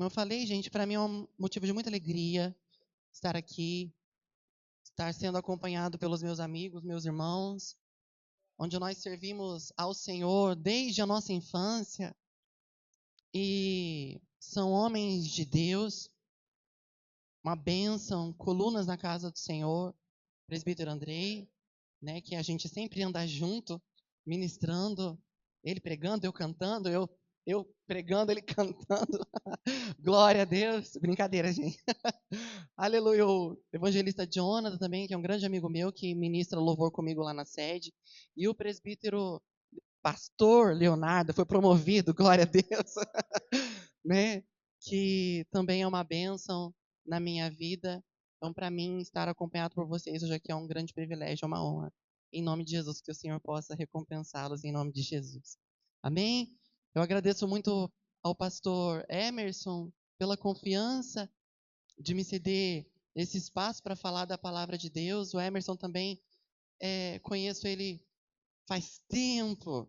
Como eu falei, gente, para mim é um motivo de muita alegria estar aqui, estar sendo acompanhado pelos meus amigos, meus irmãos, onde nós servimos ao Senhor desde a nossa infância e são homens de Deus, uma bênção, colunas na casa do Senhor, presbítero Andrei, né, que a gente sempre anda junto, ministrando, ele pregando, eu cantando, eu pregando, ele cantando. Glória a Deus. Brincadeira, gente. Aleluia. O evangelista Jonathan também, que é um grande amigo meu, que ministra louvor comigo lá na sede. E o presbítero pastor Leonardo foi promovido, glória a Deus. Né? Que também é uma bênção na minha vida. Então, para mim, estar acompanhado por vocês hoje aqui é um grande privilégio, é uma honra. Em nome de Jesus, que o Senhor possa recompensá-los em nome de Jesus. Amém? Eu agradeço muito ao pastor Emerson pela confiança de me ceder esse espaço para falar da palavra de Deus. O Emerson também, conheço ele faz tempo.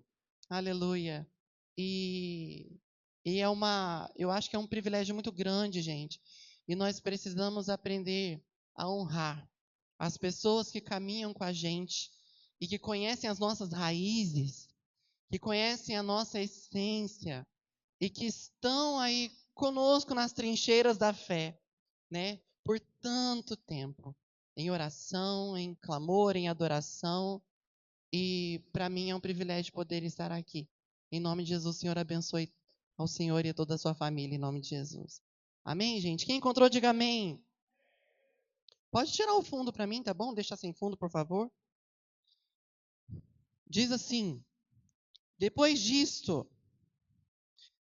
Aleluia. E, eu acho que é um privilégio muito grande, gente. E nós precisamos aprender a honrar as pessoas que caminham com a gente e que conhecem as nossas raízes, que conhecem a nossa essência e que estão aí conosco nas trincheiras da fé, né? Por tanto tempo, em oração, em clamor, em adoração. E para mim é um privilégio poder estar aqui. Em nome de Jesus, o Senhor abençoe ao Senhor e a toda a sua família, em nome de Jesus. Amém, gente? Quem encontrou, diga amém. Pode tirar o fundo para mim, tá bom? Deixa sem fundo, por favor. Diz assim: depois disto,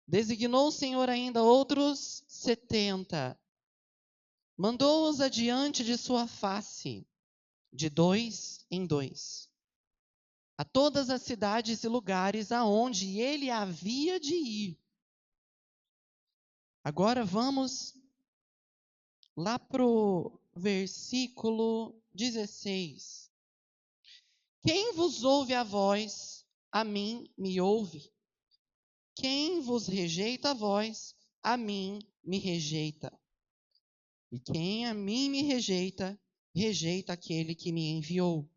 designou o Senhor ainda outros 70. Mandou-os adiante de sua face, de 2 em 2, a todas as cidades e lugares aonde ele havia de ir. Agora vamos lá para o versículo 16. Quem vos ouve a voz, a mim me ouve. Quem vos rejeita a voz, a mim me rejeita. E quem a mim me rejeita, rejeita aquele que me enviou.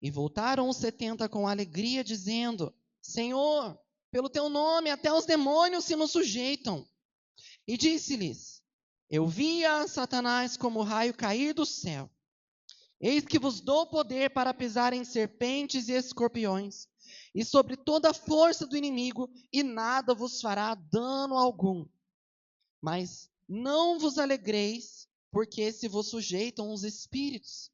E voltaram os 70 com alegria, dizendo: Senhor, pelo teu nome até os demônios se nos sujeitam. E disse-lhes: Eu via Satanás como raio cair do céu. Eis que vos dou poder para pisar em serpentes e escorpiões, e sobre toda a força do inimigo, e nada vos fará dano algum. Mas não vos alegreis, porque se vos sujeitam os espíritos.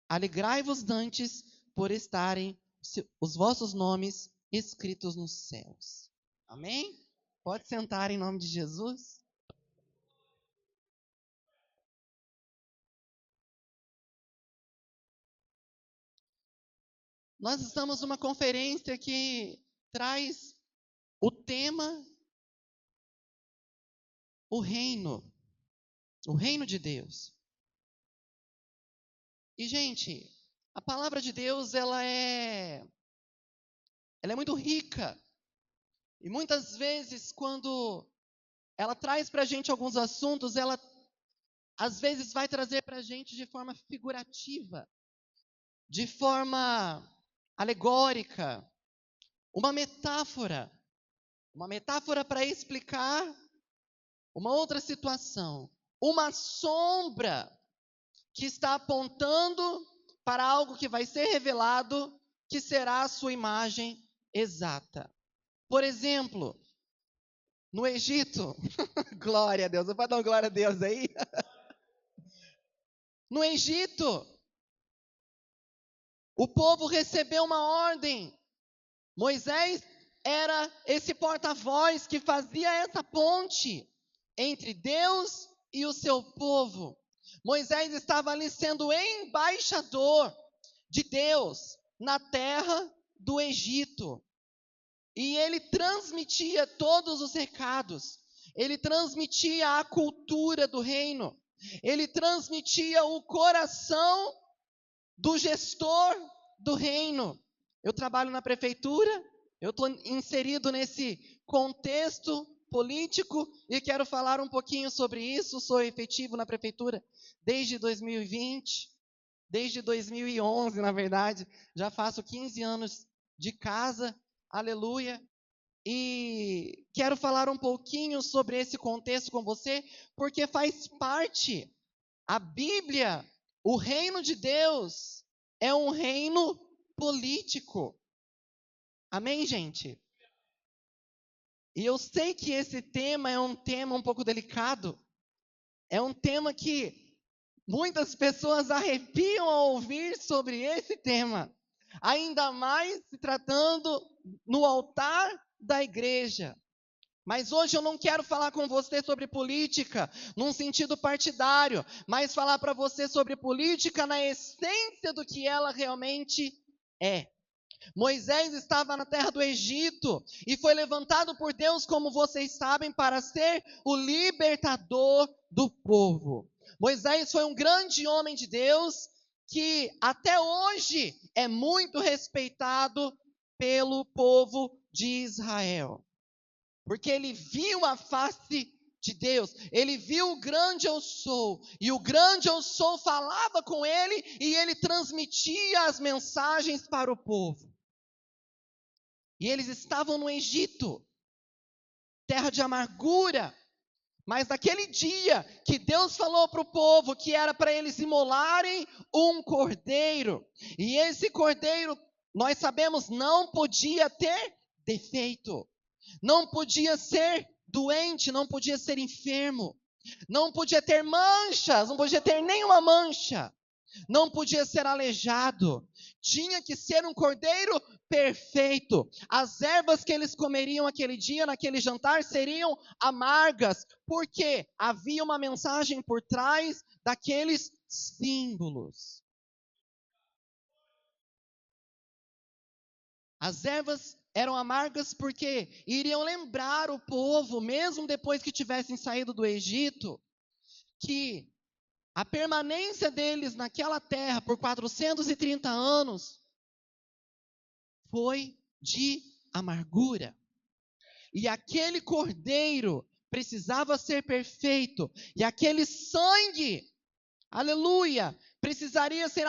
Alegrai-vos dantes por estarem os vossos nomes escritos nos céus. Amém? Pode sentar em nome de Jesus. Nós estamos numa conferência que traz o tema o reino de Deus. E, gente, a palavra de Deus, ela é muito rica. E muitas vezes, quando ela traz para a gente alguns assuntos, ela às vezes vai trazer para a gente de forma figurativa, de forma alegórica, uma metáfora para explicar uma outra situação, uma sombra que está apontando para algo que vai ser revelado, que será a sua imagem exata. Por exemplo, no Egito, glória a Deus, você pode dar uma glória a Deus aí? No Egito, o povo recebeu uma ordem. Moisés era esse porta-voz que fazia essa ponte entre Deus e o seu povo. Moisés estava ali sendo embaixador de Deus na terra do Egito. E ele transmitia todos os recados. Ele transmitia a cultura do reino. Ele transmitia o coração do gestor do reino. Eu trabalho na prefeitura, eu estou inserido nesse contexto político e quero falar um pouquinho sobre isso. Sou efetivo na prefeitura desde 2020, desde 2011, na verdade. Já faço 15 anos de casa, aleluia. E quero falar um pouquinho sobre esse contexto com você, porque faz parte. A Bíblia, o reino de Deus, é um reino político. Amém, gente? E eu sei que esse tema é um tema um pouco delicado. É um tema que muitas pessoas arrepiam ao ouvir sobre esse tema. Ainda mais se tratando no altar da igreja. Mas hoje eu não quero falar com você sobre política num sentido partidário, mas falar para você sobre política na essência do que ela realmente é. Moisés estava na terra do Egito e foi levantado por Deus, como vocês sabem, para ser o libertador do povo. Moisés foi um grande homem de Deus que até hoje é muito respeitado pelo povo de Israel. Porque ele viu a face de Deus, ele viu o grande eu sou, e o grande eu sou falava com ele, e ele transmitia as mensagens para o povo. E eles estavam no Egito, terra de amargura, mas naquele dia que Deus falou para o povo que era para eles imolarem um cordeiro, e esse cordeiro, nós sabemos, não podia ter defeito. Não podia ser doente, não podia ser enfermo, não podia ter manchas, não podia ter nenhuma mancha, não podia ser aleijado, tinha que ser um cordeiro perfeito. As ervas que eles comeriam aquele dia, naquele jantar, seriam amargas, porque havia uma mensagem por trás daqueles símbolos. As ervas eram amargas porque iriam lembrar o povo, mesmo depois que tivessem saído do Egito, que a permanência deles naquela terra por 430 anos foi de amargura. E aquele cordeiro precisava ser perfeito, e aquele sangue, aleluia, precisaria ser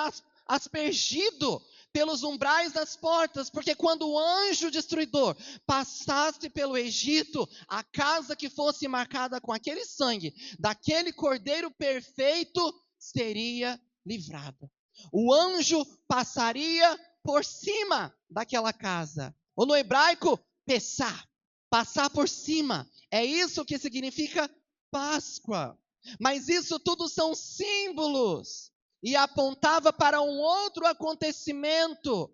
aspergido pelos umbrais das portas, porque quando o anjo destruidor passasse pelo Egito, a casa que fosse marcada com aquele sangue, daquele cordeiro perfeito, seria livrada. O anjo passaria por cima daquela casa. Ou no hebraico, passar por cima. É isso que significa Páscoa. Mas isso tudo são símbolos. E apontava para um outro acontecimento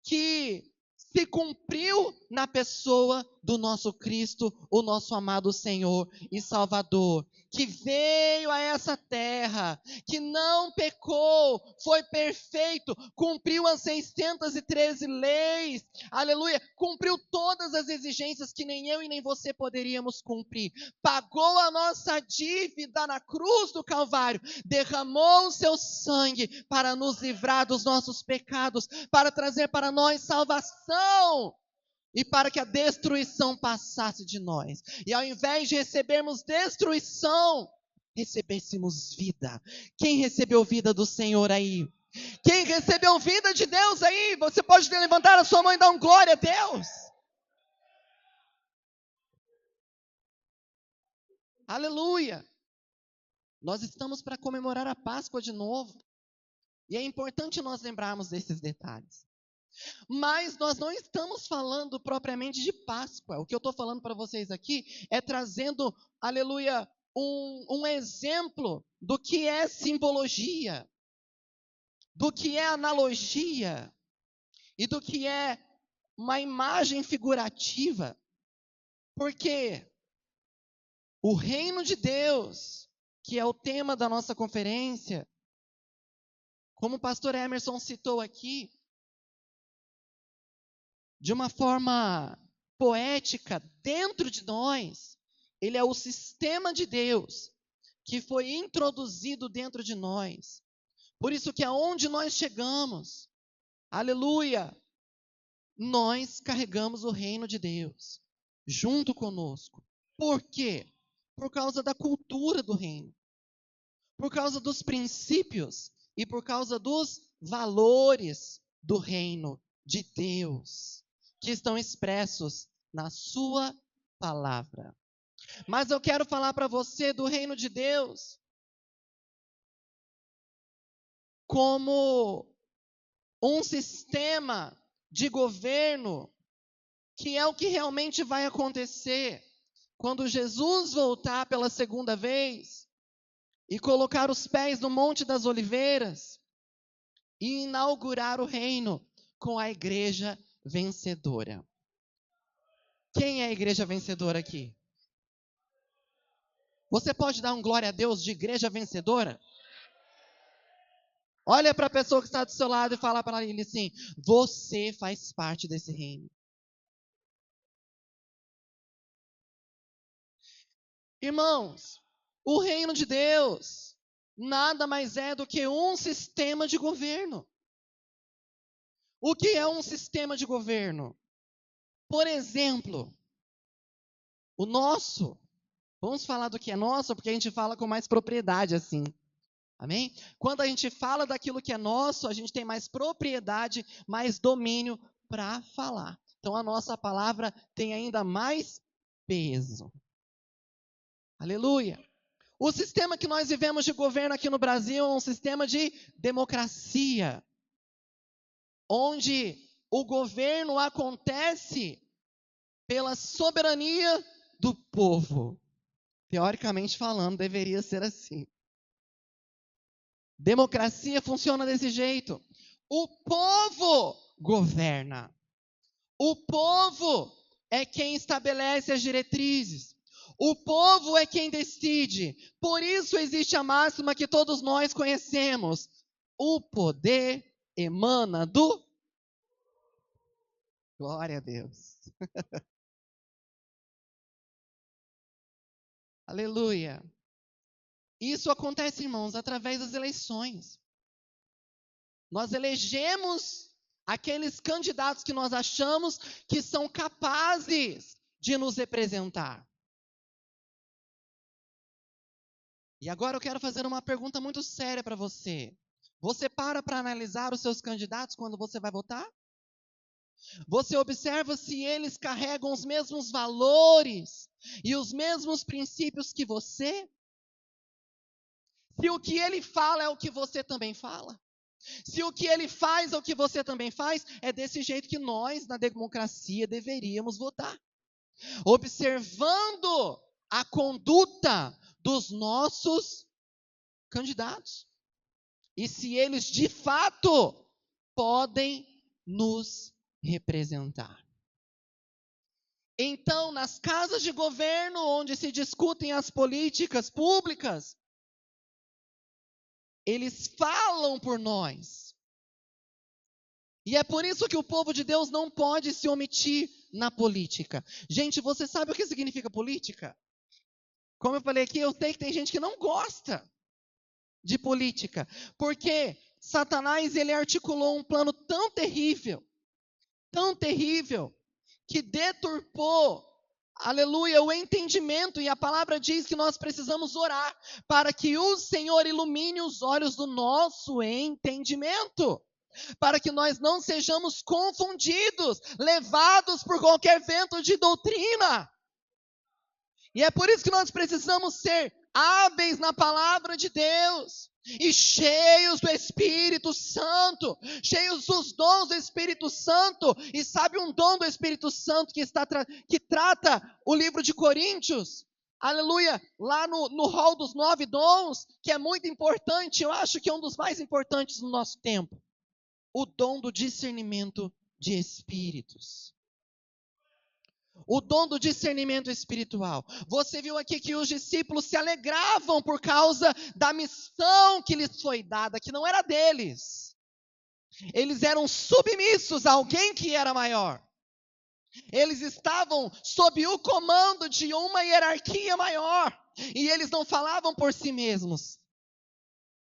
que se cumpriu na pessoa do nosso Cristo, o nosso amado Senhor e Salvador, que veio a essa terra, que não pecou, foi perfeito, cumpriu as 613 leis, aleluia, cumpriu todas as exigências que nem eu e nem você poderíamos cumprir, pagou a nossa dívida na cruz do Calvário, derramou o seu sangue para nos livrar dos nossos pecados, para trazer para nós salvação e para que a destruição passasse de nós. E ao invés de recebermos destruição, recebêssemos vida. Quem recebeu vida do Senhor aí? Quem recebeu vida de Deus aí? Você pode levantar a sua mão e dar um glória a Deus. Aleluia. Nós estamos para comemorar a Páscoa de novo. E é importante nós lembrarmos desses detalhes. Mas nós não estamos falando propriamente de Páscoa. O que eu estou falando para vocês aqui é trazendo, aleluia, um exemplo do que é simbologia, do que é analogia e do que é uma imagem figurativa. Porque o reino de Deus, que é o tema da nossa conferência, como o pastor Emerson citou aqui, de uma forma poética, dentro de nós, ele é o sistema de Deus que foi introduzido dentro de nós. Por isso que aonde nós chegamos, aleluia, nós carregamos o reino de Deus junto conosco. Por quê? Por causa da cultura do reino, por causa dos princípios e por causa dos valores do reino de Deus, que estão expressos na sua palavra. Mas eu quero falar para você do reino de Deus como um sistema de governo que é o que realmente vai acontecer quando Jesus voltar pela segunda vez e colocar os pés no Monte das Oliveiras e inaugurar o reino com a igreja vencedora. Quem é a igreja vencedora aqui? Você pode dar um glória a Deus de igreja vencedora? Olha para a pessoa que está do seu lado e fala para ele assim: você faz parte desse reino. Irmãos, o reino de Deus nada mais é do que um sistema de governo. O que é um sistema de governo? Por exemplo, o nosso. Vamos falar do que é nosso, porque a gente fala com mais propriedade assim. Amém? Quando a gente fala daquilo que é nosso, a gente tem mais propriedade, mais domínio para falar. Então a nossa palavra tem ainda mais peso. Aleluia! O sistema que nós vivemos de governo aqui no Brasil é um sistema de democracia, onde o governo acontece pela soberania do povo. Teoricamente falando, deveria ser assim. Democracia funciona desse jeito. O povo governa. O povo é quem estabelece as diretrizes. O povo é quem decide. Por isso existe a máxima que todos nós conhecemos. O poder emana do... Glória a Deus. Aleluia. Isso acontece, irmãos, através das eleições. Nós elegemos aqueles candidatos que nós achamos que são capazes de nos representar. E agora eu quero fazer uma pergunta muito séria para você. Você para analisar os seus candidatos quando você vai votar? Você observa se eles carregam os mesmos valores e os mesmos princípios que você? Se o que ele fala é o que você também fala? Se o que ele faz é o que você também faz? É desse jeito que nós, na democracia, deveríamos votar. Observando a conduta dos nossos candidatos. E se eles, de fato, podem nos representar. Então, nas casas de governo, onde se discutem as políticas públicas, eles falam por nós. E é por isso que o povo de Deus não pode se omitir na política. Gente, você sabe o que significa política? Como eu falei aqui, eu sei que tem gente que não gosta de política. Porque Satanás, ele articulou um plano tão terrível, que deturpou, aleluia, o entendimento. E a palavra diz que nós precisamos orar para que o Senhor ilumine os olhos do nosso entendimento, para que nós não sejamos confundidos, levados por qualquer vento de doutrina. E é por isso que nós precisamos ser hábeis na palavra de Deus, e cheios do Espírito Santo, cheios dos dons do Espírito Santo. E sabe um dom do Espírito Santo que trata o livro de Coríntios? Aleluia, lá no rol dos 9 dons, que é muito importante, eu acho que é um dos mais importantes no nosso tempo. O dom do discernimento de espíritos. O dom do discernimento espiritual. Você viu aqui que os discípulos se alegravam por causa da missão que lhes foi dada, que não era deles. Eles eram submissos a alguém que era maior. Eles estavam sob o comando de uma hierarquia maior. E eles não falavam por si mesmos.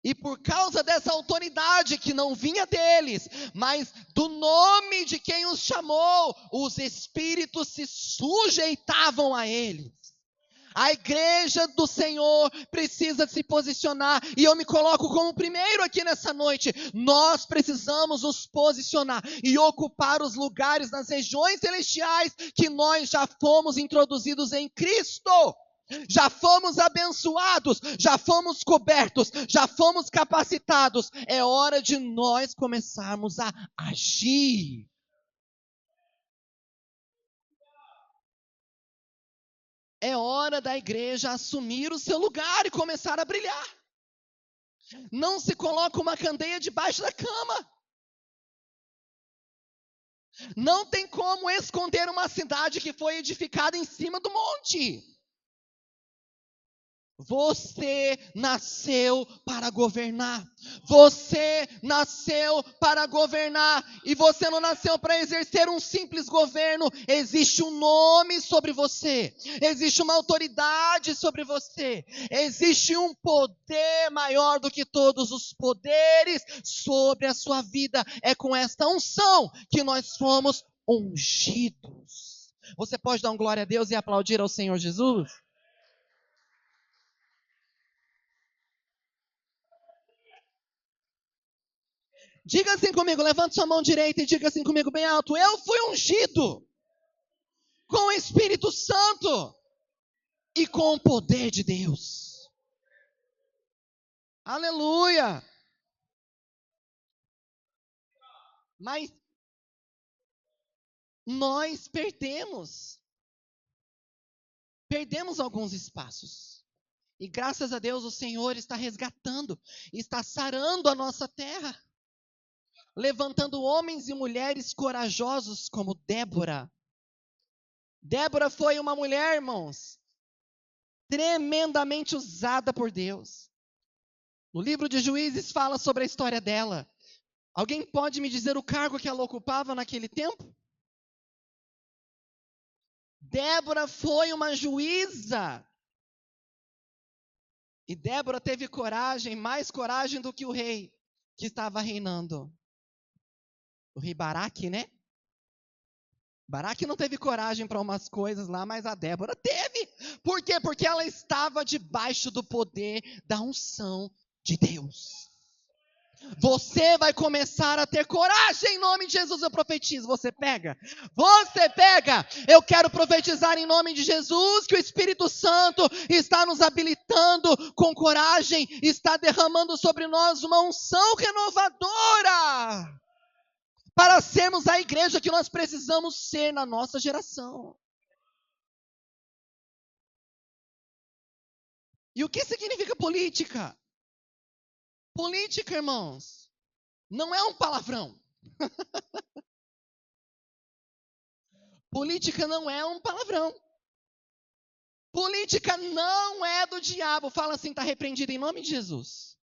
E por causa dessa autoridade que não vinha deles, mas do nome de quem os chamou, os espíritos se sujeitavam a eles. A igreja do Senhor precisa se posicionar, e eu me coloco como primeiro aqui nessa noite. Nós precisamos nos posicionar e ocupar os lugares nas regiões celestiais que nós já fomos introduzidos em Cristo. Já fomos abençoados, já fomos cobertos, já fomos capacitados. É hora de nós começarmos a agir. É hora da igreja assumir o seu lugar e começar a brilhar. Não se coloca uma candeia debaixo da cama. Não tem como esconder uma cidade que foi edificada em cima do monte. Você nasceu para governar. Você nasceu para governar. E você não nasceu para exercer um simples governo. Existe um nome sobre você. Existe uma autoridade sobre você. Existe um poder maior do que todos os poderes sobre a sua vida. É com esta unção que nós fomos ungidos. Você pode dar um glória a Deus e aplaudir ao Senhor Jesus? Diga assim comigo, levante sua mão direita e diga assim comigo bem alto: eu fui ungido com o Espírito Santo e com o poder de Deus. Aleluia! Mas nós perdemos alguns espaços. E graças a Deus o Senhor está resgatando, está sarando a nossa terra, levantando homens e mulheres corajosos como Débora. Débora foi uma mulher, irmãos, tremendamente usada por Deus. No livro de Juízes fala sobre a história dela. Alguém pode me dizer o cargo que ela ocupava naquele tempo? Débora foi uma juíza. E Débora teve coragem, mais coragem do que o rei que estava reinando. O rei Baraque, né? Baraque não teve coragem para umas coisas lá, mas a Débora teve. Por quê? Porque ela estava debaixo do poder da unção de Deus. Você vai começar a ter coragem em nome de Jesus, eu profetizo. Você pega? Você pega! Eu quero profetizar em nome de Jesus que o Espírito Santo está nos habilitando com coragem, está derramando sobre nós uma unção renovadora para sermos a igreja que nós precisamos ser na nossa geração. E o que significa política? Política, irmãos, não é um palavrão. Política não é um palavrão. Política não é do diabo. Fala assim, está repreendido em nome de Jesus.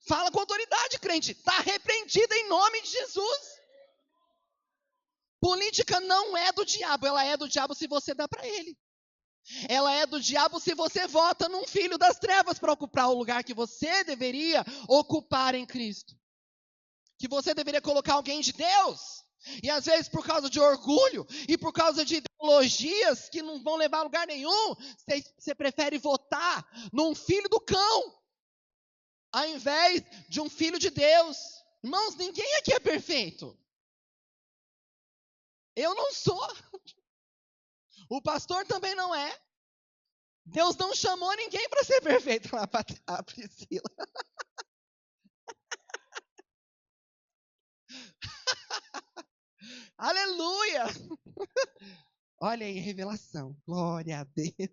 Fala com autoridade, crente. Está repreendida em nome de Jesus. Política não é do diabo. Ela é do diabo se você dá para ele. Ela é do diabo se você vota num filho das trevas para ocupar o lugar que você deveria ocupar em Cristo. Que você deveria colocar alguém de Deus. E às vezes por causa de orgulho e por causa de ideologias que não vão levar a lugar nenhum, você prefere votar num filho do cão, ao invés de um filho de Deus. Irmãos, ninguém aqui é perfeito. Eu não sou. O pastor também não é. Deus não chamou ninguém para ser perfeito. A Priscila. Aleluia! Olha aí, revelação. Glória a Deus.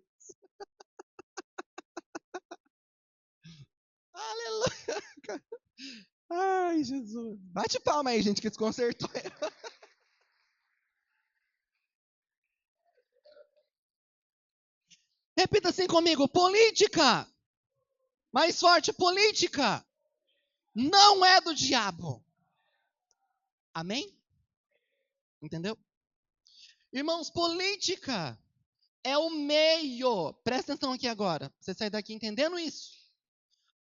Aleluia. Ai, Jesus. Bate palma aí, gente, que desconcertou. Repita assim comigo. Política. Mais forte, política. Não é do diabo. Amém? Entendeu? Irmãos, política é o meio. Presta atenção aqui agora. Você sai daqui entendendo isso.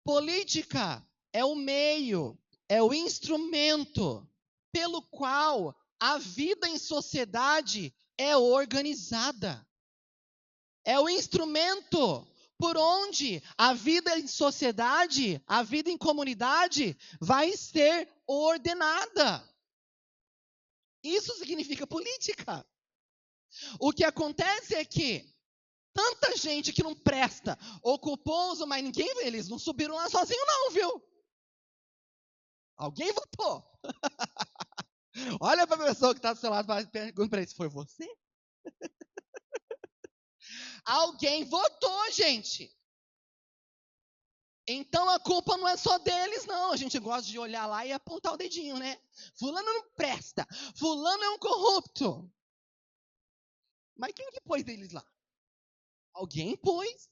Política é o meio, é o instrumento pelo qual a vida em sociedade é organizada. É o instrumento por onde a vida em sociedade, a vida em comunidade vai ser ordenada. Isso significa política. O que acontece é que tanta gente que não presta ocupou, mas eles não subiram lá sozinhos não, viu? Alguém votou. Olha para a pessoa que está do seu lado e pergunta para ele, foi você? Alguém votou, gente. Então a culpa não é só deles, não. A gente gosta de olhar lá e apontar o dedinho, né? Fulano não presta. Fulano é um corrupto. Mas quem que pôs eles lá? Alguém pôs.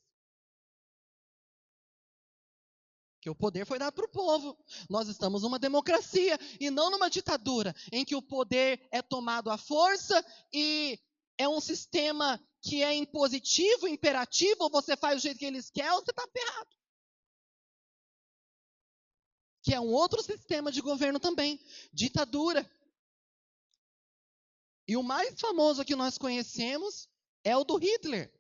Que o poder foi dado para o povo. Nós estamos numa democracia e não numa ditadura, em que o poder é tomado à força e é um sistema que é impositivo, imperativo, ou você faz do jeito que eles querem, ou você está ferrado. Que é um outro sistema de governo também, ditadura. E o mais famoso que nós conhecemos é o do Hitler.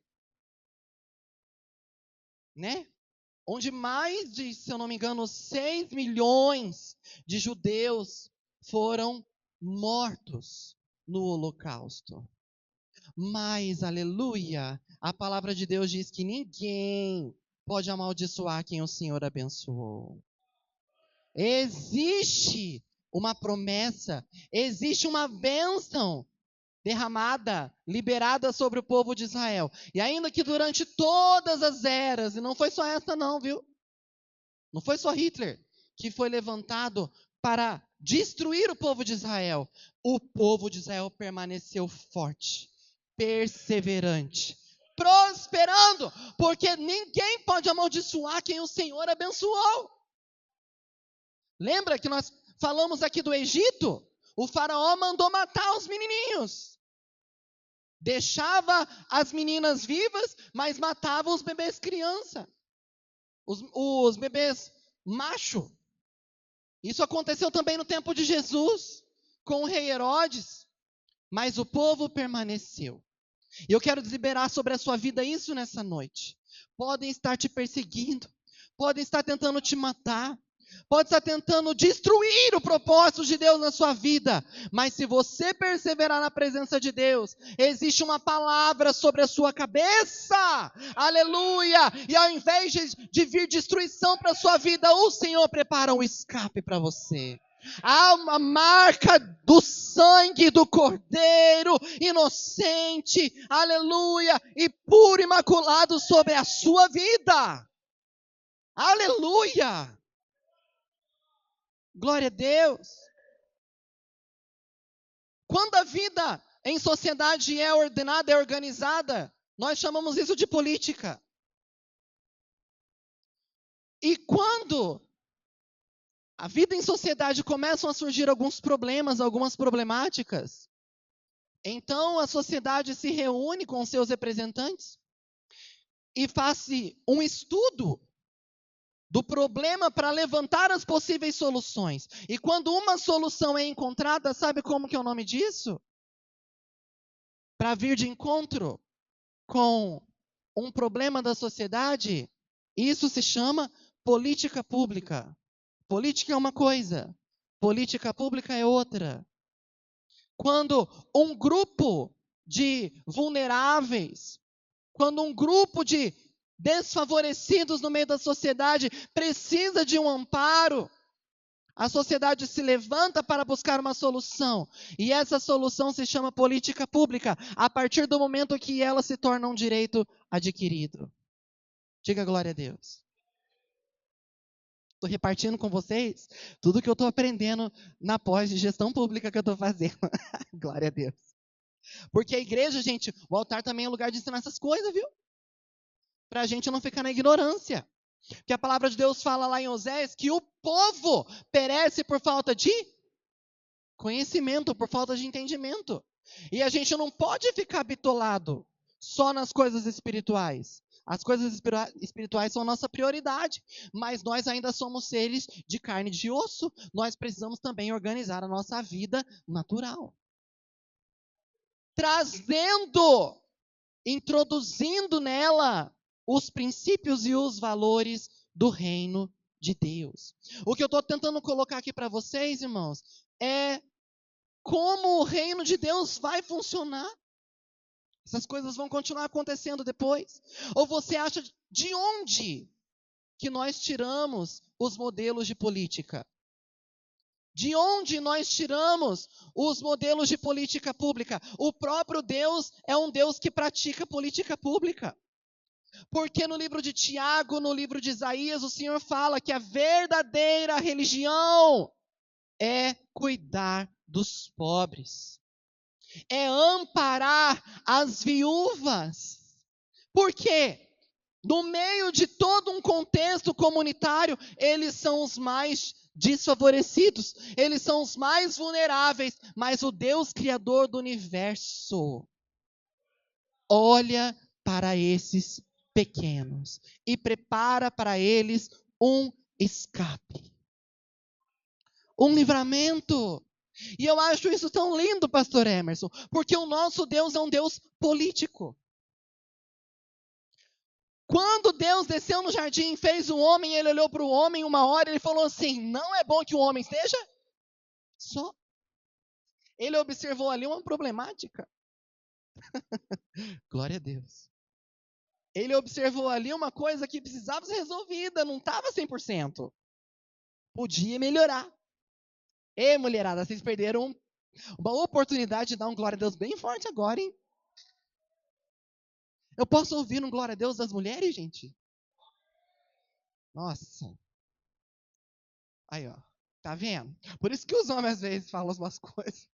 Né? Onde mais de, se eu não me engano, 6 milhões de judeus foram mortos no Holocausto. Mas, aleluia, a palavra de Deus diz que ninguém pode amaldiçoar quem o Senhor abençoou. Existe uma promessa, existe uma bênção derramada, liberada sobre o povo de Israel. E ainda que durante todas as eras, e não foi só essa não, viu? Não foi só Hitler que foi levantado para destruir o povo de Israel. O povo de Israel permaneceu forte, perseverante, prosperando, porque ninguém pode amaldiçoar quem o Senhor abençoou. Lembra que nós falamos aqui do Egito? O faraó mandou matar os menininhos. Deixava as meninas vivas, mas matava os bebês criança. Os bebês macho. Isso aconteceu também no tempo de Jesus, com o rei Herodes. Mas o povo permaneceu. E eu quero liberar sobre a sua vida isso nessa noite. Podem estar te perseguindo, podem estar tentando te matar, pode estar tentando destruir o propósito de Deus na sua vida, mas se você perseverar na presença de Deus, existe uma palavra sobre a sua cabeça, aleluia, e ao invés de vir destruição para a sua vida, o Senhor prepara um escape para você. Há uma marca do sangue do Cordeiro, inocente, aleluia, e puro, imaculado sobre a sua vida, aleluia. Glória a Deus. Quando a vida em sociedade é ordenada, é organizada, nós chamamos isso de política. E quando a vida em sociedade começam a surgir alguns problemas, algumas problemáticas, então a sociedade se reúne com seus representantes e faz um estudo do problema para levantar as possíveis soluções. E quando uma solução é encontrada, sabe como que é o nome disso? Para vir de encontro com um problema da sociedade, isso se chama política pública. Política é uma coisa, política pública é outra. Quando um grupo de vulneráveis, quando um grupo de desfavorecidos no meio da sociedade precisa de um amparo, a sociedade se levanta para buscar uma solução. E essa solução se chama política pública, a partir do momento que ela se torna um direito adquirido. Diga glória a Deus. Estou repartindo com vocês tudo que eu estou aprendendo na pós de gestão pública que eu estou fazendo. Glória a Deus. Porque a igreja, gente, o altar também é lugar de ensinar essas coisas, viu? Para a gente não ficar na ignorância. Porque a palavra de Deus fala lá em Oséias que o povo perece por falta de conhecimento, por falta de entendimento. E a gente não pode ficar bitolado só nas coisas espirituais. As coisas espirituais são nossa prioridade, mas nós ainda somos seres de carne e de osso. Nós precisamos também organizar a nossa vida natural. Trazendo introduzindo nela os princípios e os valores do reino de Deus. O que eu estou tentando colocar aqui para vocês, irmãos, é como o reino de Deus vai funcionar. Essas coisas vão continuar acontecendo depois? Ou você acha de onde que nós tiramos os modelos de política? De onde nós tiramos os modelos de política pública? O próprio Deus é um Deus que pratica política pública. Porque no livro de Tiago, no livro de Isaías, o Senhor fala que a verdadeira religião é cuidar dos pobres, é amparar as viúvas. Por quê? No meio de todo um contexto comunitário, eles são os mais desfavorecidos, eles são os mais vulneráveis, mas o Deus Criador do universo olha para esses pequenos e prepara para eles um escape, um livramento. E eu acho isso tão lindo, pastor Emerson, porque o nosso Deus é um Deus político. Quando Deus desceu no jardim, fez o homem, ele olhou para o homem uma hora, ele falou assim, não é bom que o homem esteja só. Ele observou ali uma problemática. Glória a Deus. Ele observou ali uma coisa que precisava ser resolvida, não estava 100%. Podia melhorar. Ei, mulherada, vocês perderam uma oportunidade de dar um glória a Deus bem forte agora, hein? Eu posso ouvir um glória a Deus das mulheres, gente? Nossa. Aí, ó. Tá vendo? Por isso que os homens às vezes falam umas coisas.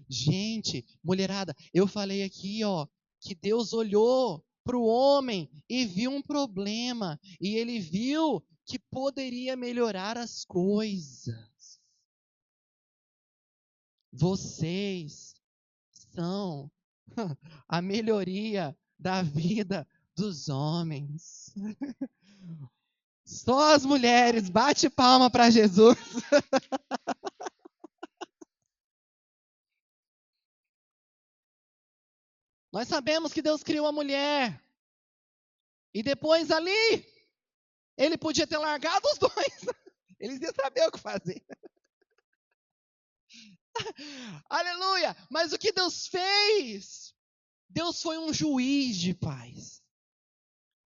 Gente, mulherada, eu falei aqui, ó, que Deus olhou para o homem e viu um problema. E ele viu que poderia melhorar as coisas. Vocês são a melhoria da vida dos homens. Só as mulheres, bate palma para Jesus. Nós sabemos que Deus criou a mulher. E depois ali, ele podia ter largado os dois. Eles iam saber o que fazer. Aleluia! Mas o que Deus fez? Deus foi um juiz de paz.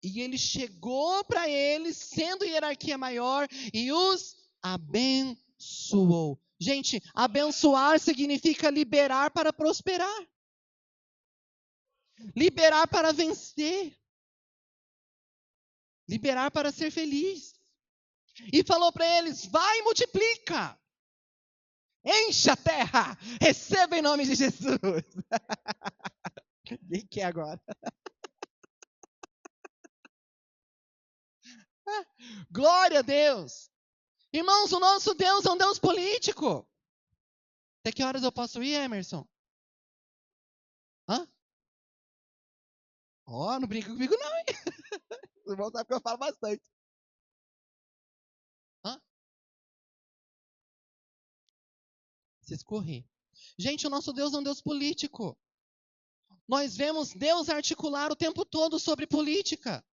E ele chegou para eles, sendo hierarquia maior, e os abençoou. Gente, abençoar significa liberar para prosperar. Liberar para vencer. Liberar para ser feliz. E falou para eles, vai e multiplica. Encha a terra. Receba em nome de Jesus. Quem quer agora? Glória a Deus. Irmãos, o nosso Deus é um Deus político. Até que horas eu posso ir, Emerson? Hã? Ó, não brinca comigo não, hein? Os irmãos sabem que eu falo bastante. Hã? Se escorrer. Gente, o nosso Deus é um Deus político. Nós vemos Deus articular o tempo todo sobre política.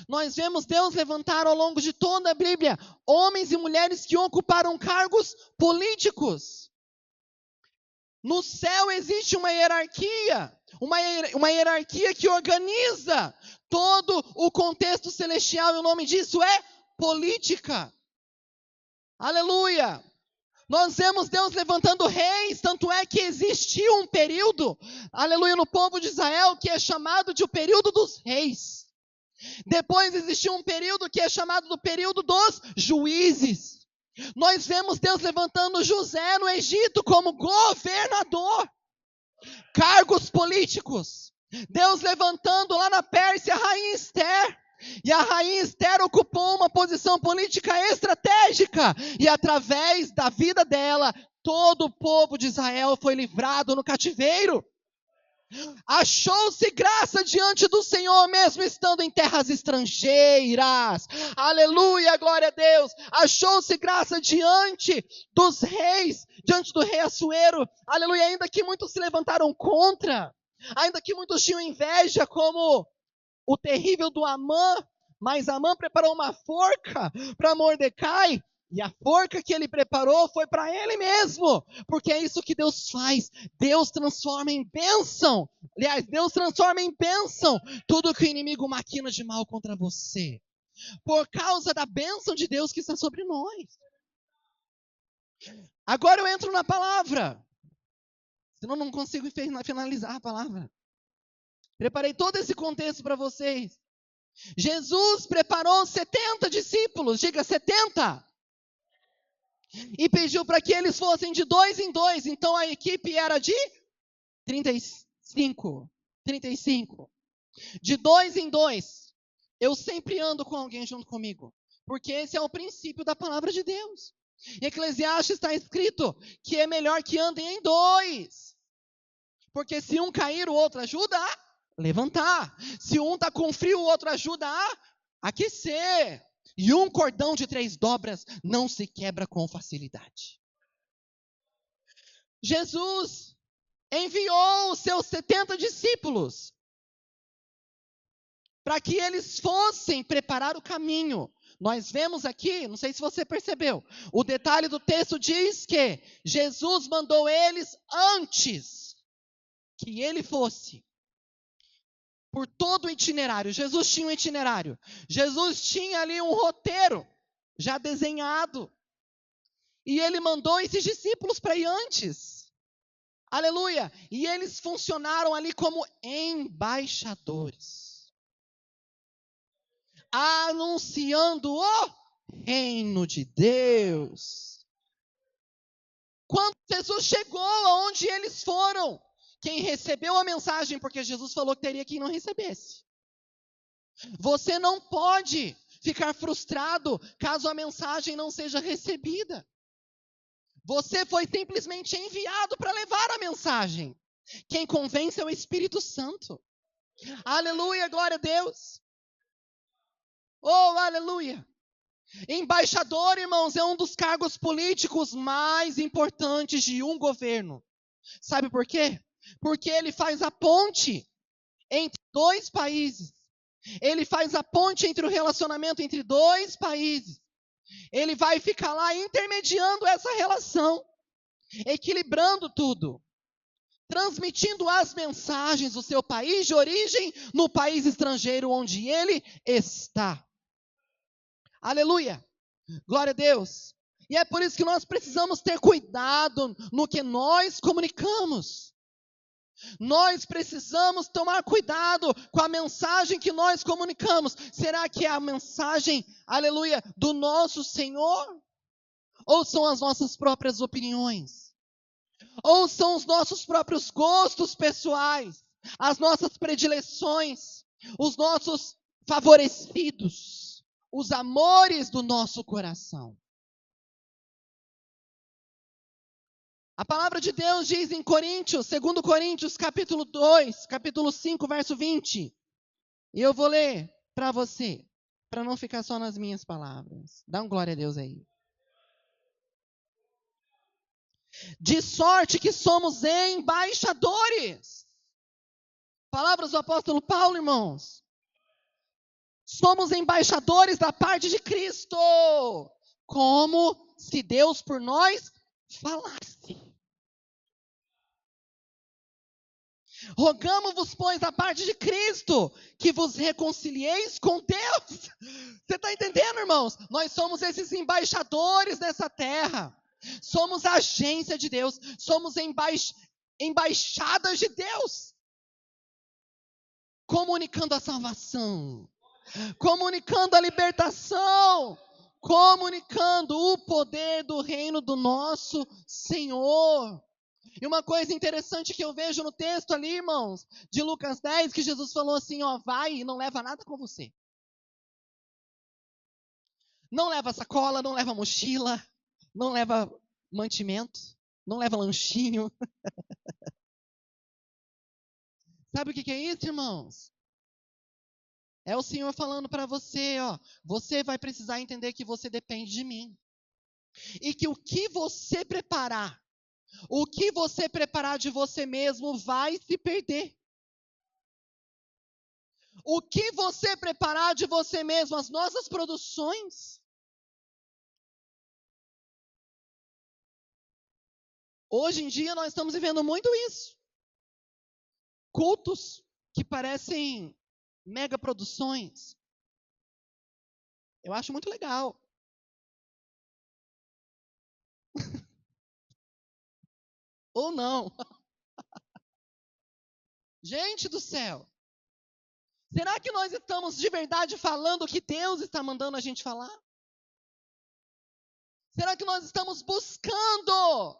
Nós vemos Deus levantar ao longo de toda a Bíblia homens e mulheres que ocuparam cargos políticos. No céu existe uma hierarquia, uma hierarquia que organiza todo o contexto celestial, e o nome disso é política. Aleluia! Nós vemos Deus levantando reis, tanto é que existiu um período, aleluia, no povo de Israel, que é chamado de o período dos reis. Depois existiu um período que é chamado do período dos juízes. Nós vemos Deus levantando José no Egito como governador. Cargos políticos. Deus levantando lá na Pérsia a rainha Esther. E a rainha Esther ocupou uma posição política estratégica. E através da vida dela, todo o povo de Israel foi livrado no cativeiro. Achou-se graça diante do Senhor, mesmo estando em terras estrangeiras. Aleluia, glória a Deus. Achou-se graça diante dos reis, diante do rei Assuero. Aleluia, ainda que muitos se levantaram contra, ainda que muitos tinham inveja, como o terrível do Amã, mas Amã preparou uma forca para Mordecai, e a forca que ele preparou foi para ele mesmo, porque é isso que Deus faz. Deus transforma em bênção. Aliás, Deus transforma em bênção tudo que o inimigo maquina de mal contra você, por causa da bênção de Deus que está sobre nós. Agora eu entro na palavra, senão não consigo finalizar a palavra. Preparei todo esse contexto para vocês. Jesus preparou 70 discípulos, diga 70. E pediu para que eles fossem de 2 em 2. Então a equipe era de 35. De 2 em 2. Eu sempre ando com alguém junto comigo. Porque esse é o princípio da palavra de Deus. Em Eclesiastes está escrito que é melhor que andem em 2. Porque se um cair, o outro ajuda a levantar. Se um está com frio, o outro ajuda a aquecer. E um cordão de 3 dobras não se quebra com facilidade. Jesus enviou os seus 70 discípulos para que eles fossem preparar o caminho. Nós vemos aqui, não sei se você percebeu, o detalhe do texto diz que Jesus mandou eles antes que ele fosse. Por todo o itinerário. Jesus tinha um itinerário. Jesus tinha ali um roteiro já desenhado. E ele mandou esses discípulos para ir antes. Aleluia! E eles funcionaram ali como embaixadores, anunciando o reino de Deus. Quando Jesus chegou aonde eles foram, quem recebeu a mensagem, porque Jesus falou que teria quem não recebesse. Você não pode ficar frustrado caso a mensagem não seja recebida. Você foi simplesmente enviado para levar a mensagem. Quem convence é o Espírito Santo. Aleluia, glória a Deus. Oh, aleluia. Embaixador, irmãos, é um dos cargos políticos mais importantes de um governo. Sabe por quê? Porque ele faz a ponte entre 2 países. Ele faz a ponte entre o relacionamento entre 2 países. Ele vai ficar lá intermediando essa relação, equilibrando tudo, transmitindo as mensagens do seu país de origem no país estrangeiro onde ele está. Aleluia! Glória a Deus! E é por isso que nós precisamos ter cuidado no que nós comunicamos. Nós precisamos tomar cuidado com a mensagem que nós comunicamos. Será que é a mensagem, aleluia, do nosso Senhor? Ou são as nossas próprias opiniões? Ou são os nossos próprios gostos pessoais? As nossas predileções? Os nossos favorecidos? Os amores do nosso coração? A palavra de Deus diz em Coríntios, 2 Coríntios, capítulo 2, capítulo 5, verso 20. E eu vou ler para você, para não ficar só nas minhas palavras. Dá um glória a Deus aí. De sorte que somos embaixadores. Palavras do apóstolo Paulo, irmãos. Somos embaixadores da parte de Cristo. Como se Deus por nós falasse. Rogamo-vos, pois, da parte de Cristo, que vos reconcilieis com Deus. Você está entendendo, irmãos? Nós somos esses embaixadores nessa terra. Somos a agência de Deus. Somos embaixadas de Deus. Comunicando a salvação. Comunicando a libertação. Comunicando o poder do reino do nosso Senhor. E uma coisa interessante que eu vejo no texto ali, irmãos, de Lucas 10, que Jesus falou assim, ó, vai e não leva nada com você. Não leva sacola, não leva mochila, não leva mantimento, não leva lanchinho. Sabe o que é isso, irmãos? É o Senhor falando para você, ó, você vai precisar entender que você depende de mim. E que o que você preparar, de você mesmo vai se perder. O que você preparar de você mesmo, as nossas produções. Hoje em dia nós estamos vivendo muito isso. Cultos que parecem mega produções. Eu acho muito legal. Ou não. Gente do céu. Será que nós estamos de verdade falando o que Deus está mandando a gente falar? Será que nós estamos buscando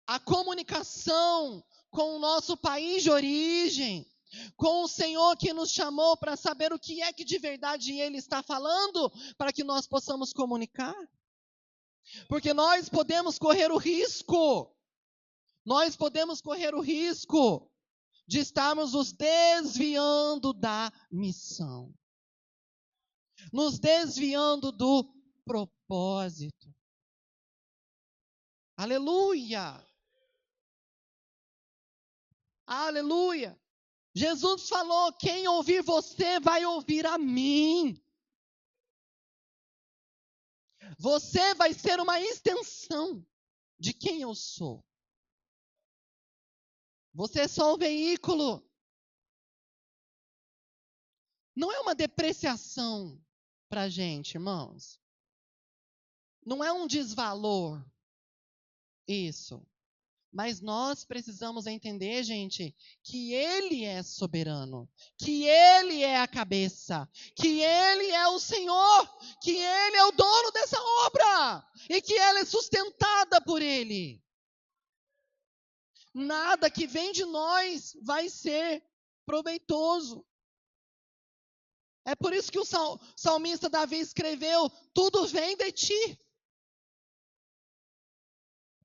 a comunicação com o nosso país de origem? Com o Senhor que nos chamou para saber o que é que de verdade Ele está falando, para que nós possamos comunicar? Porque nós podemos correr o risco de estarmos nos desviando da missão, nos desviando do propósito. Aleluia! Aleluia! Jesus falou: quem ouvir você vai ouvir a mim. Você vai ser uma extensão de quem eu sou. Você é só o veículo. Não é uma depreciação para a gente, irmãos. Não é um desvalor. Isso. Mas nós precisamos entender, gente, que Ele é soberano, que Ele é a cabeça, que Ele é o Senhor, que Ele é o dono dessa obra e que ela é sustentada por Ele. Nada que vem de nós vai ser proveitoso. É por isso que o salmista Davi escreveu: tudo vem de ti.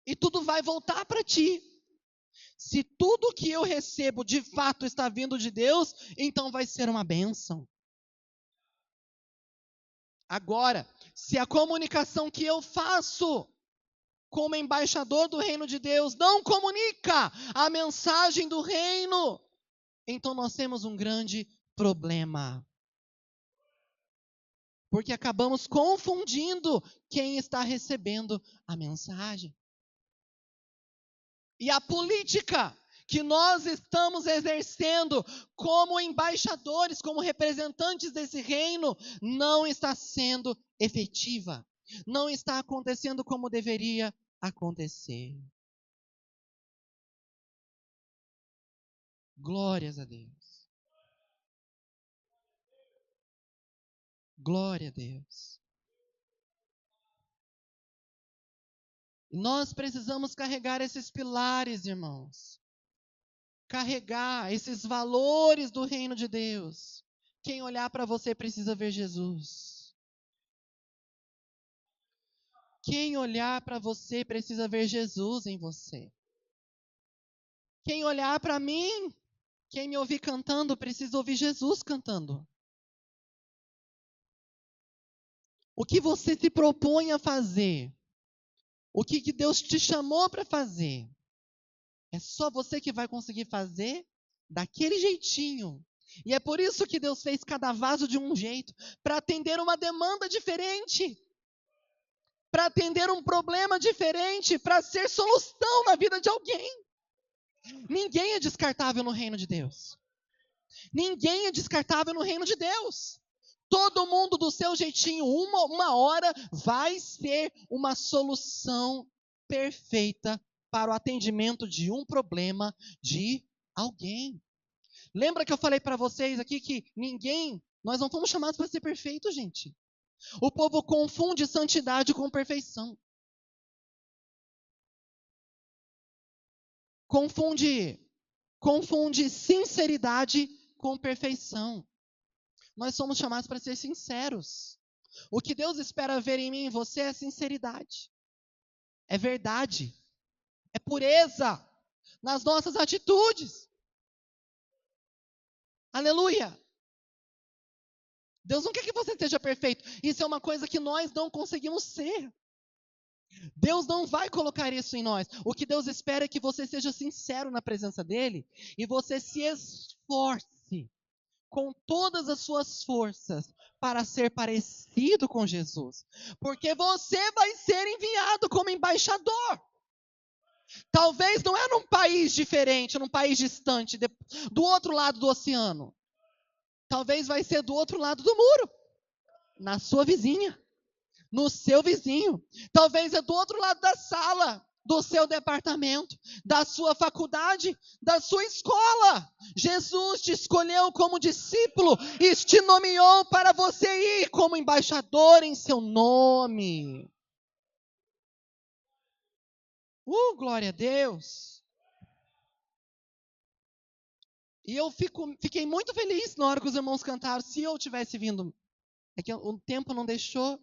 E tudo vai voltar para ti. Se tudo que eu recebo de fato está vindo de Deus, então vai ser uma bênção. Agora, se a comunicação que eu faço como embaixador do reino de Deus não comunica a mensagem do reino, então nós temos um grande problema. Porque acabamos confundindo quem está recebendo a mensagem. E a política que nós estamos exercendo como embaixadores, como representantes desse reino, não está sendo efetiva. Não está acontecendo como deveria acontecer. Glórias a Deus. Glória a Deus. Nós precisamos carregar esses pilares, irmãos. Carregar esses valores do reino de Deus. Quem olhar para você precisa ver Jesus. Quem olhar para você precisa ver Jesus em você. Quem olhar para mim, quem me ouvir cantando, precisa ouvir Jesus cantando. O que você se propõe a fazer? O que Deus te chamou para fazer? É só você que vai conseguir fazer daquele jeitinho. E é por isso que Deus fez cada vaso de um jeito, para atender uma demanda diferente, para atender um problema diferente, para ser solução na vida de alguém. Ninguém é descartável no reino de Deus. Ninguém é descartável no reino de Deus. Todo mundo do seu jeitinho, uma hora, vai ser uma solução perfeita para o atendimento de um problema de alguém. Lembra que eu falei para vocês aqui que nós não fomos chamados para ser perfeitos, gente. O povo confunde santidade com perfeição. Confunde sinceridade com perfeição. Nós somos chamados para ser sinceros. O que Deus espera ver em mim e em você é sinceridade. É verdade. É pureza nas nossas atitudes. Aleluia! Deus não quer que você seja perfeito. Isso é uma coisa que nós não conseguimos ser. Deus não vai colocar isso em nós. O que Deus espera é que você seja sincero na presença dEle e você se esforce com todas as suas forças para ser parecido com Jesus. Porque você vai ser enviado como embaixador. Talvez não é num país diferente, num país distante, do outro lado do oceano. Talvez vai ser do outro lado do muro, na sua vizinha, no seu vizinho. Talvez é do outro lado da sala, do seu departamento, da sua faculdade, da sua escola. Jesus te escolheu como discípulo e te nomeou para você ir como embaixador em seu nome. Glória a Deus. E eu fiquei muito feliz na hora que os irmãos cantaram. Se eu tivesse vindo, é que o tempo não deixou.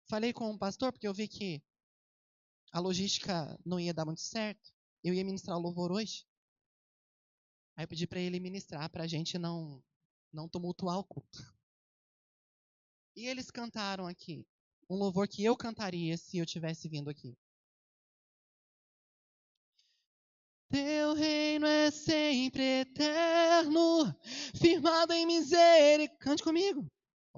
Falei com o pastor, porque eu vi que a logística não ia dar muito certo. Eu ia ministrar o louvor hoje. Aí eu pedi para ele ministrar, para a gente não tumultuar o culto. E eles cantaram aqui um louvor que eu cantaria se eu tivesse vindo aqui. Teu reino é sempre eterno, firmado em misericórdia. Cante comigo.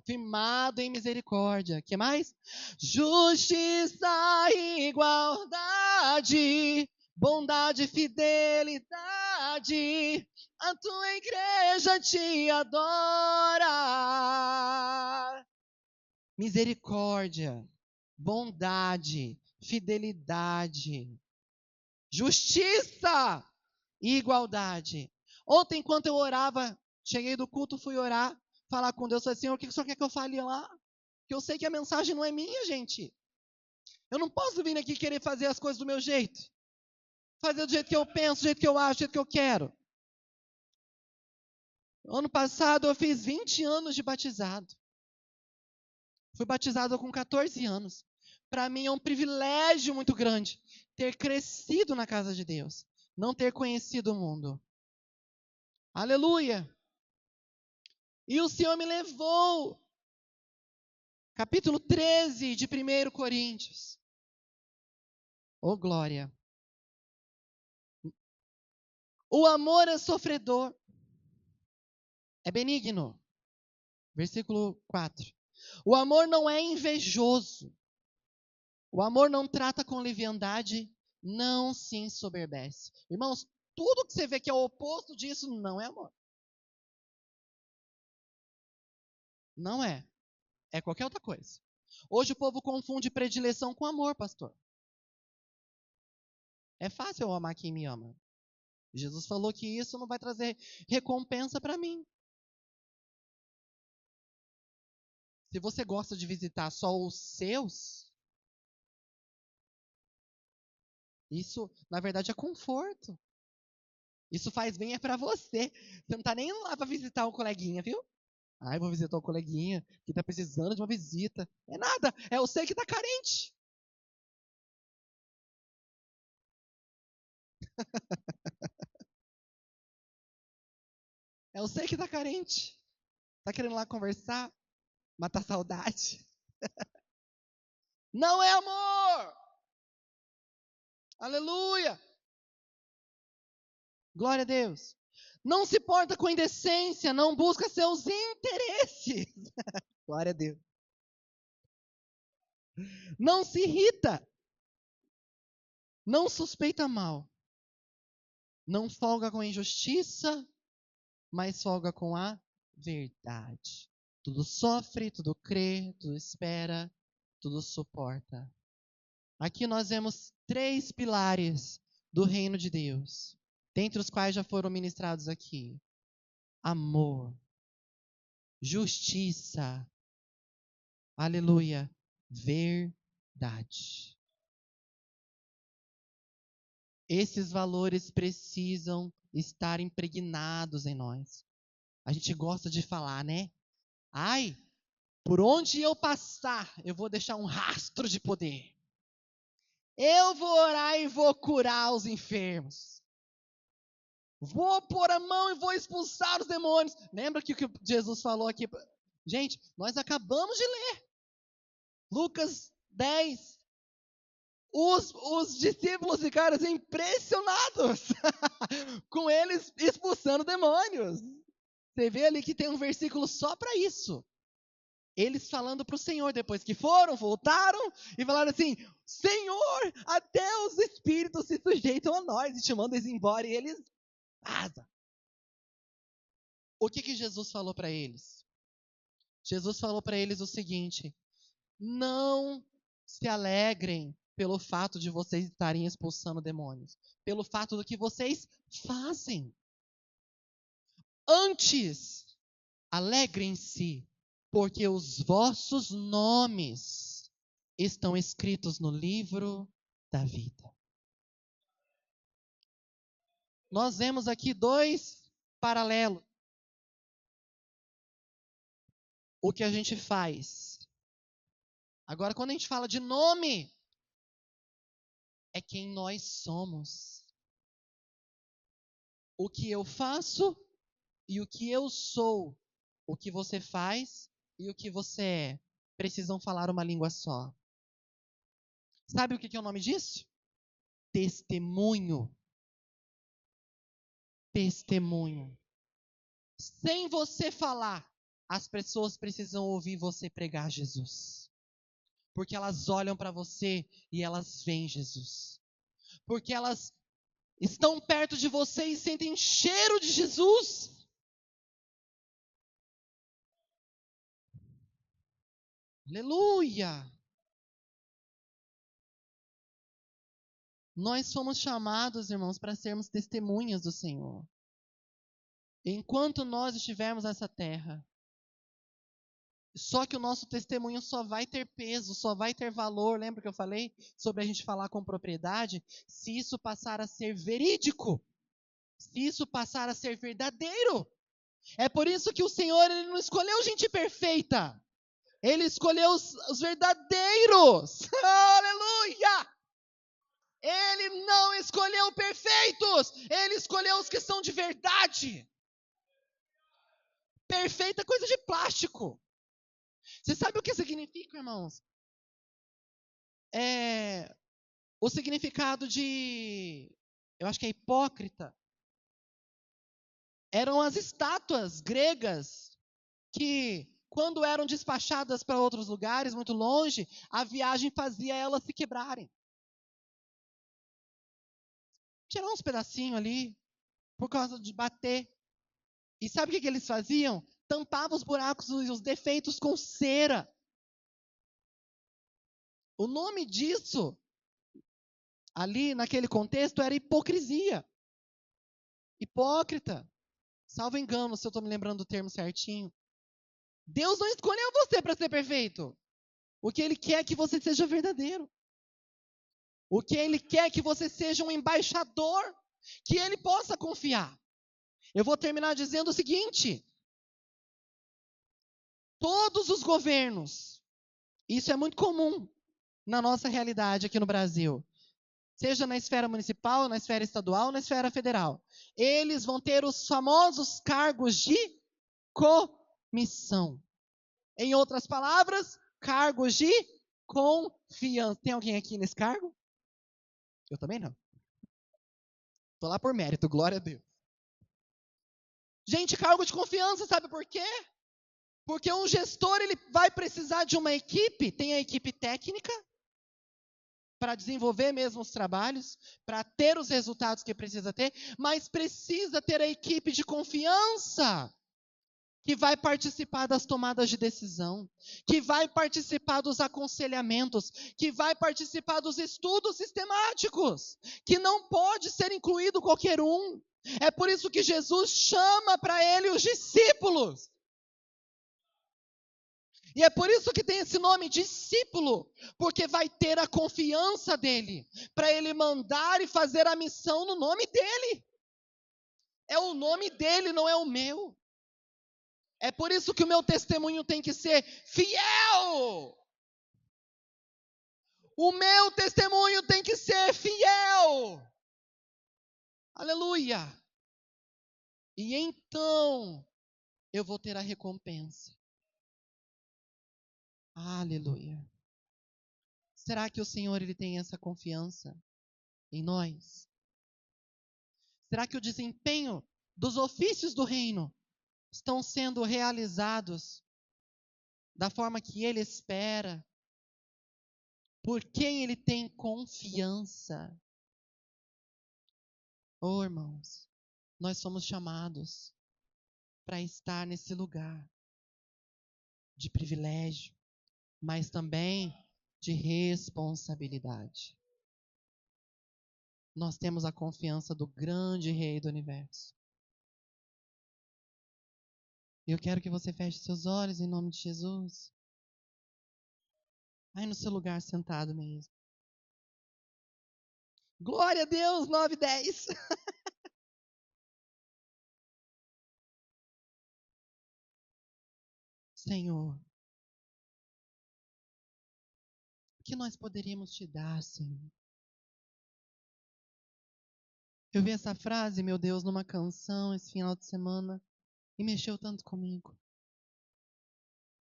Firmado em misericórdia. Que mais? Justiça e igualdade, bondade e fidelidade. A tua igreja te adora. Misericórdia, bondade, fidelidade, justiça e igualdade. Ontem, enquanto eu orava, cheguei do culto, fui orar, falar com Deus, falei, Senhor, o que o Senhor quer que eu fale lá? Porque eu sei que a mensagem não é minha, gente. Eu não posso vir aqui querer fazer as coisas do meu jeito. Fazer do jeito que eu penso, do jeito que eu acho, do jeito que eu quero. Ano passado eu fiz 20 anos de batizado. Fui batizado com 14 anos. Para mim é um privilégio muito grande ter crescido na casa de Deus, não ter conhecido o mundo. Aleluia! E o Senhor me levou, capítulo 13 de 1 Coríntios. Oh, glória! O amor é sofredor, é benigno. Versículo 4. O amor não é invejoso. O amor não trata com leviandade, não se ensoberbece. Irmãos, tudo que você vê que é o oposto disso não é amor. Não é. É qualquer outra coisa. Hoje o povo confunde predileção com amor, pastor. É fácil eu amar quem me ama. Jesus falou que isso não vai trazer recompensa para mim. Se você gosta de visitar só os seus, isso, na verdade, é conforto. Isso faz bem é para você. Você não está nem lá para visitar um coleguinha, viu? Eu vou visitar um coleguinha que está precisando de uma visita. É nada, é você que está carente. É você que está carente. Está querendo lá conversar, matar saudade. Não é amor. Aleluia. Glória a Deus. Não se porta com indecência, não busca seus interesses. Glória a Deus. Não se irrita. Não suspeita mal. Não folga com a injustiça, mas folga com a verdade. Tudo sofre, tudo crê, tudo espera, tudo suporta. Aqui nós vemos 3 pilares do reino de Deus, dentre os quais já foram ministrados aqui: amor, justiça, aleluia, verdade. Esses valores precisam estar impregnados em nós. A gente gosta de falar, né? Ai, por onde eu passar, eu vou deixar um rastro de poder. Eu vou orar e vou curar os enfermos. Vou pôr a mão e vou expulsar os demônios. Lembra que o que Jesus falou aqui? Gente, nós acabamos de ler. Lucas 10. Os discípulos ficaram assim, impressionados com eles expulsando demônios. Você vê ali que tem um versículo só para isso. Eles falando para o Senhor, depois que foram, voltaram e falaram assim: Senhor, até os espíritos se sujeitam a nós e te mandam eles embora. E eles vazam. O que Jesus falou para eles? Jesus falou para eles o seguinte: não se alegrem pelo fato de vocês estarem expulsando demônios, pelo fato do que vocês fazem. Antes, alegrem-se, porque os vossos nomes estão escritos no livro da vida. Nós vemos aqui dois paralelos. O que a gente faz. Agora, quando a gente fala de nome, é quem nós somos. O que eu faço e o que eu sou. O que você faz e o que você é. Precisam falar uma língua só. Sabe o que é o nome disso? Testemunho. Testemunho. Sem você falar, as pessoas precisam ouvir você pregar Jesus. Porque elas olham para você e elas veem Jesus. Porque elas estão perto de você e sentem cheiro de Jesus. Aleluia! Nós fomos chamados, irmãos, para sermos testemunhas do Senhor. Enquanto nós estivermos nessa terra, só que o nosso testemunho só vai ter peso, só vai ter valor. Lembra que eu falei sobre a gente falar com propriedade? Se isso passar a ser verídico, se isso passar a ser verdadeiro. É por isso que o Senhor ele não escolheu gente perfeita. Ele escolheu os verdadeiros. Aleluia! Ele não escolheu perfeitos. Ele escolheu os que são de verdade. Perfeita é coisa de plástico. Você sabe o que significa, irmãos? O significado de, eu acho que é hipócrita. Eram as estátuas gregas que, quando eram despachadas para outros lugares, muito longe, a viagem fazia elas se quebrarem. Tirar uns pedacinhos ali, por causa de bater. E sabe o que eles faziam? Tampavam os buracos e os defeitos com cera. O nome disso, ali naquele contexto, era hipocrisia. Hipócrita. Salvo engano, se eu estou me lembrando do termo certinho. Deus não escolheu você para ser perfeito. O que Ele quer é que você seja verdadeiro. O que Ele quer é que você seja um embaixador que Ele possa confiar. Eu vou terminar dizendo o seguinte: todos os governos, isso é muito comum na nossa realidade aqui no Brasil, seja na esfera municipal, na esfera estadual, na esfera federal, eles vão ter os famosos cargos de comissão. Em outras palavras, cargos de confiança. Tem alguém aqui nesse cargo? Eu também não. Estou lá por mérito, glória a Deus. Gente, cargo de confiança, sabe por quê? Porque um gestor ele vai precisar de uma equipe, tem a equipe técnica, para desenvolver mesmo os trabalhos, para ter os resultados que precisa ter, mas precisa ter a equipe de confiança, que vai participar das tomadas de decisão, que vai participar dos aconselhamentos, que vai participar dos estudos sistemáticos, que não pode ser incluído qualquer um. É por isso que Jesus chama para ele os discípulos. E é por isso que tem esse nome, discípulo, porque vai ter a confiança dele, para ele mandar e fazer a missão no nome dele. É o nome dele, não é o meu. É por isso que o meu testemunho tem que ser fiel. O meu testemunho tem que ser fiel. Aleluia. E então eu vou ter a recompensa. Aleluia. Será que o Senhor ele tem essa confiança em nós? Será que o desempenho dos ofícios do reino estão sendo realizados da forma que ele espera? Por quem ele tem confiança? Oh, irmãos, nós somos chamados para estar nesse lugar de privilégio, mas também de responsabilidade. Nós temos a confiança do grande Rei do Universo. Eu quero que você feche seus olhos em nome de Jesus. Aí no seu lugar sentado mesmo. Glória a Deus, 9:10. Senhor, o que nós poderíamos te dar, Senhor? Eu vi essa frase, meu Deus, numa canção esse final de semana e mexeu tanto comigo.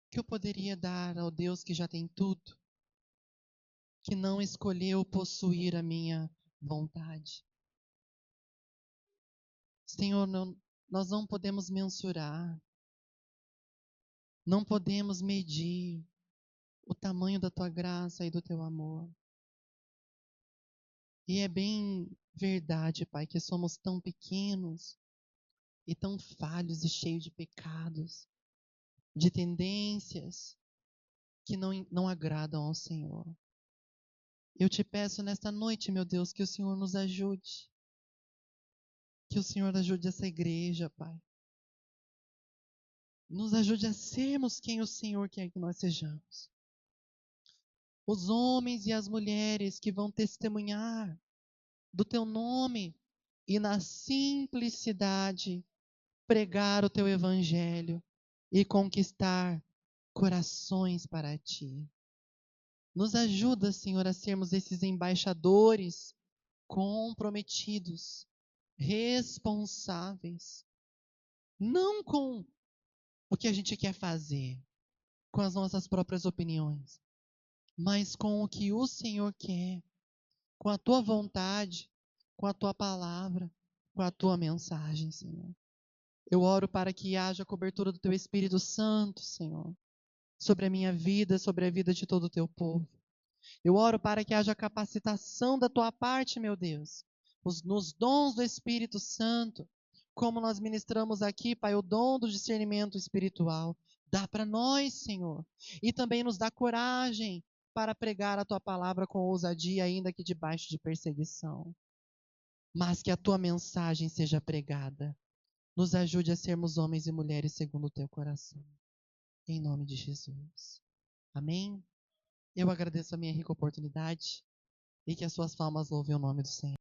O que eu poderia dar ao Deus que já tem tudo, que não escolheu possuir a minha vontade? Senhor, nós não podemos mensurar, não podemos medir o tamanho da tua graça e do teu amor. E é bem verdade, Pai, que somos tão pequenos e tão falhos e cheios de pecados, de tendências que não agradam ao Senhor. Eu te peço nesta noite, meu Deus, que o Senhor nos ajude. Que o Senhor ajude essa igreja, Pai. Nos ajude a sermos quem o Senhor quer que nós sejamos. Os homens e as mulheres que vão testemunhar do teu nome e na simplicidade pregar o teu evangelho e conquistar corações para ti. Nos ajuda, Senhor, a sermos esses embaixadores comprometidos, responsáveis, não com o que a gente quer fazer, com as nossas próprias opiniões, mas com o que o Senhor quer, com a tua vontade, com a tua palavra, com a tua mensagem, Senhor. Eu oro para que haja cobertura do teu Espírito Santo, Senhor, sobre a minha vida, sobre a vida de todo o teu povo. Eu oro para que haja capacitação da tua parte, meu Deus, nos dons do Espírito Santo, como nós ministramos aqui, Pai, o dom do discernimento espiritual. Dá para nós, Senhor, e também nos dá coragem para pregar a tua palavra com ousadia, ainda que debaixo de perseguição. Mas que a tua mensagem seja pregada. Nos ajude a sermos homens e mulheres segundo o teu coração. Em nome de Jesus. Amém? Eu agradeço a minha rica oportunidade e que as suas palmas louvem o nome do Senhor.